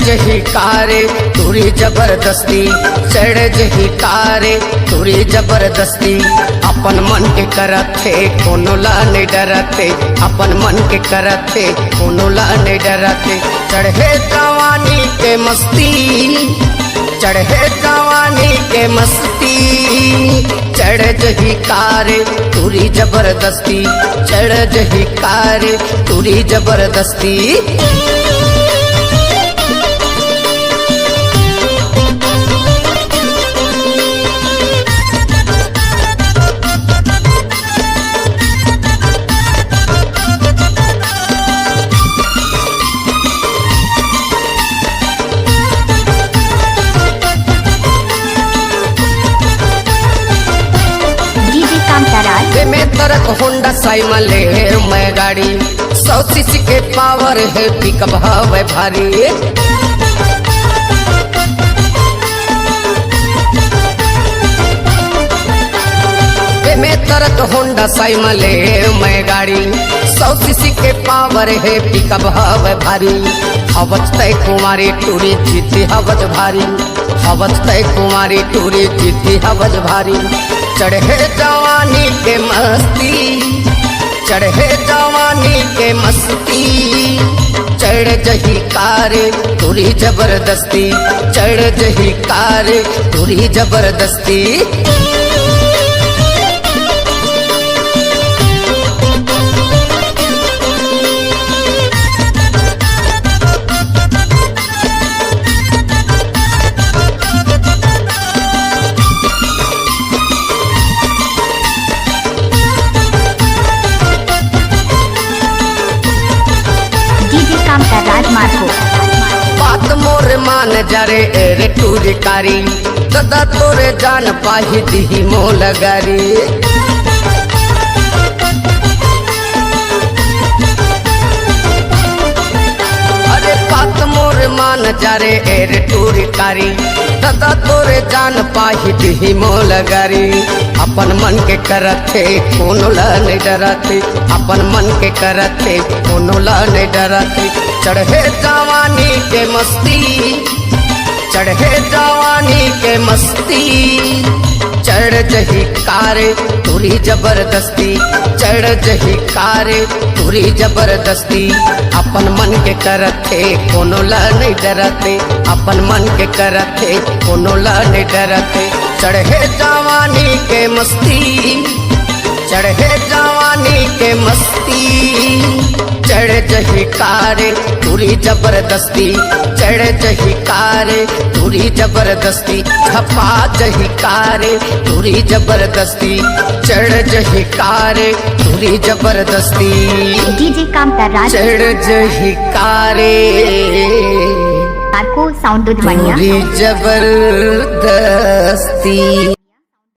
जही कारे तुरी जबरदस्ती, चढ़ जही कारे तुरी जबरदस्ती। अपन मन के करते कोनो ला नहीं डरते, अपन मन के करते कोनो ला नहीं डरते। चढ़े जवानी के मस्ती, चढ़े जवानी के मस्ती, चढ़ जही कारे तुरी जबरदस्ती, चढ़ जही कारे तुरी जबरदस्ती। में तरक होंडा साइमा ले मैं गाड़ी, 100 सीसी के पावर है, पिकअप हवे भारी। में तरक होंडा साइमा ले मैं गाड़ी, 100 सीसी के पावर है, पिकअप हवे भारी। हवच तय कुमारी टूरी जीती हवच भारी, हवच तय कुमारी टूरी जीती हवच भारी। चढ़े जवानी के मस्ती, चढ़े जवानी के मस्ती, चढ़ जही कारे तुरी जबरदस्ती, चढ़ जही कारे तुरी जबरदस्ती। बात मोर मान जरे रे टूरी कारी, दादा तोरे जान पाही दी मोल गारी। अरे बात मोर मान जरे रे टूरी कारी, दादा तोरे जान पाही दी मोल गारी। अपन मन के करते कोनो ला नहीं डरते, अपन मन के करते कोनो ला नहीं डरते। चढ़े जवानी के मस्ती, चढ़े जवानी के मस्ती, चढ़ जही कारे तुरी जबरदस्ती, चढ़ जही कारे तुरी जबरदस्ती। अपन मन के करते कोनो ला नहीं डरते, अपन मन के करते कोनो ला नहीं डरते। चढ़े जवानी के मस्ती, चढ़े जवानी के मस्ती, चढ़ जही कारे तुरी जबरदस्ती, चढ़ जही कारे तुरी जबरदस्ती। छपा जही कारे तुरी जबरदस्ती, चढ़ जही कारे तुरी जबरदस्ती। डीजे कामताराज चढ़ जही कारे आपको साउंड तुरी जबरदस्ती।